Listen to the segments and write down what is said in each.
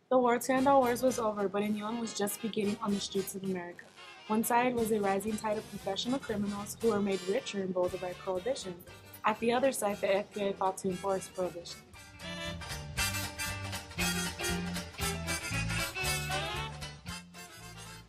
The War to End All Wars was over, but a new one was just beginning on the streets of America. One side was a rising tide of professional criminals who were made richer and bolder by Prohibition. At the other side, the FBI fought to enforce Prohibition.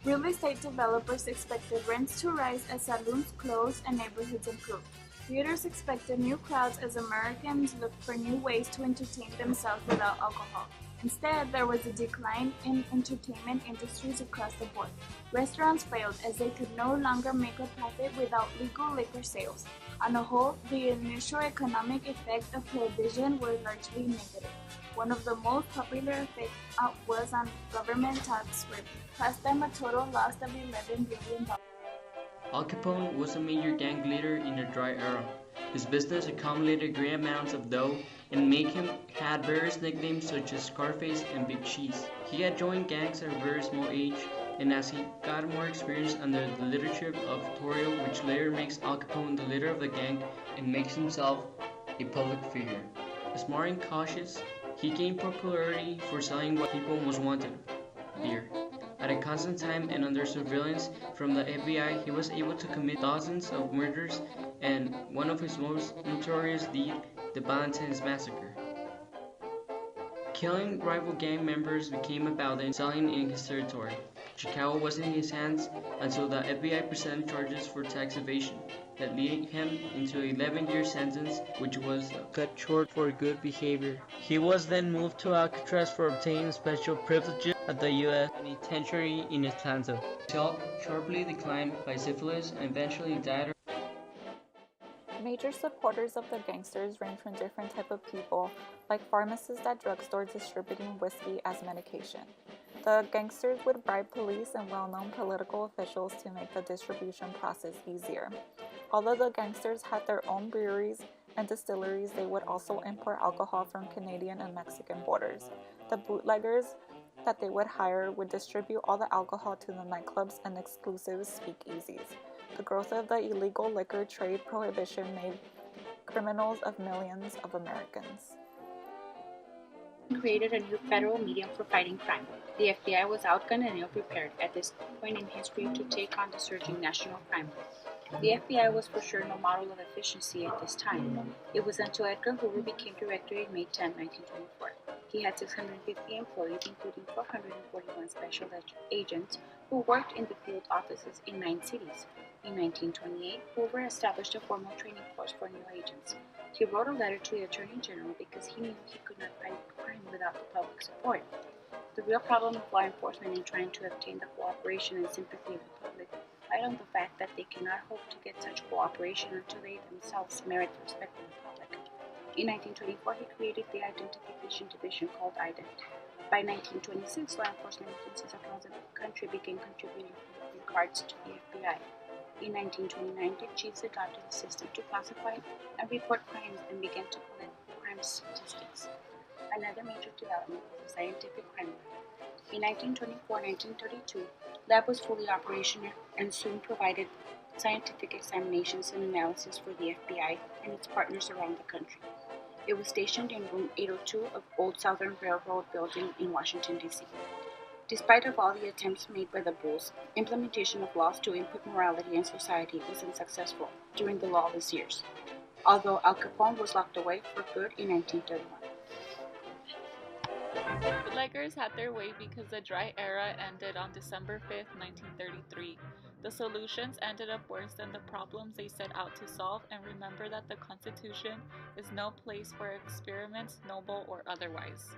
Real estate developers expected rents to rise as saloons closed and neighborhoods improved. Theaters expected new crowds as Americans looked for new ways to entertain themselves without alcohol. Instead, there was a decline in entertainment industries across the board. Restaurants failed as they could no longer make a profit without legal liquor sales. On the whole, the initial economic effect of prohibition were largely negative. One of the most popular effects was on government tax revenue, cost them a total loss of $11 billion. Al Capone was a major gang leader in the dry era. His business accumulated great amounts of dough and made him had various nicknames such as Scarface and Big Cheese. He had joined gangs at a very small age, and as he got more experience under the leadership of Torrio, which later makes Al Capone the leader of the gang and makes himself a public figure. Smart and cautious, he gained popularity for selling what people most wanted, beer. At a constant time and under surveillance from the FBI, he was able to commit dozens of murders, and one of his most notorious deeds, the Valentine's Massacre. Killing rival gang members became about and selling in his territory. Chicago was in his hands until the FBI presented charges for tax evasion that led him into an 11-year sentence, which was cut short for good behavior. He was then moved to Alcatraz for obtaining special privileges at the U.S. Penitentiary in Atlanta. His health sharply declined by syphilis and eventually died. Major supporters of the gangsters range from different type of people, like pharmacists at drugstores distributing whiskey as medication. The gangsters would bribe police and well-known political officials to make the distribution process easier. Although the gangsters had their own breweries and distilleries, they would also import alcohol from Canadian and Mexican borders. The bootleggers that they would hire would distribute all the alcohol to the nightclubs and exclusive speakeasies. The growth of the illegal liquor trade prohibition made criminals of millions of Americans. Created a new federal medium for fighting crime. The FBI was outgunned and ill-prepared at this point in history to take on the surging national crime. The FBI was for sure no model of efficiency at this time. It was until Edgar Hoover became director in May 10, 1924. He had 650 employees, including 441 special agents who worked in the field offices in 9 cities. In 1928, Hoover established a formal training course for new agents. He wrote a letter to the Attorney General because he knew he could not fight crime without the public support. The real problem of law enforcement in trying to obtain the cooperation and sympathy of the public lied on the fact that they cannot hope to get such cooperation until they themselves merit the respect of the public. In 1924, he created the Identification Division called IDENT. By 1926, law enforcement agencies across the country began contributing fingerprint cards to the FBI. In 1929, the chiefs adopted a system to classify and report crimes and began to collect crime statistics. Another major development was the scientific crime lab. In 1924-1932, lab was fully operational and soon provided scientific examinations and analysis for the FBI and its partners around the country. It was stationed in room 802 of Old Southern Railroad building in Washington, D.C. Despite of all the attempts made by the Bulls, implementation of laws to input morality in society was unsuccessful during the lawless years, although Al Capone was locked away for good in 1931. Bootleggers had their way because the dry era ended on December 5, 1933. The solutions ended up worse than the problems they set out to solve, and remember that the Constitution is no place for experiments, noble or otherwise.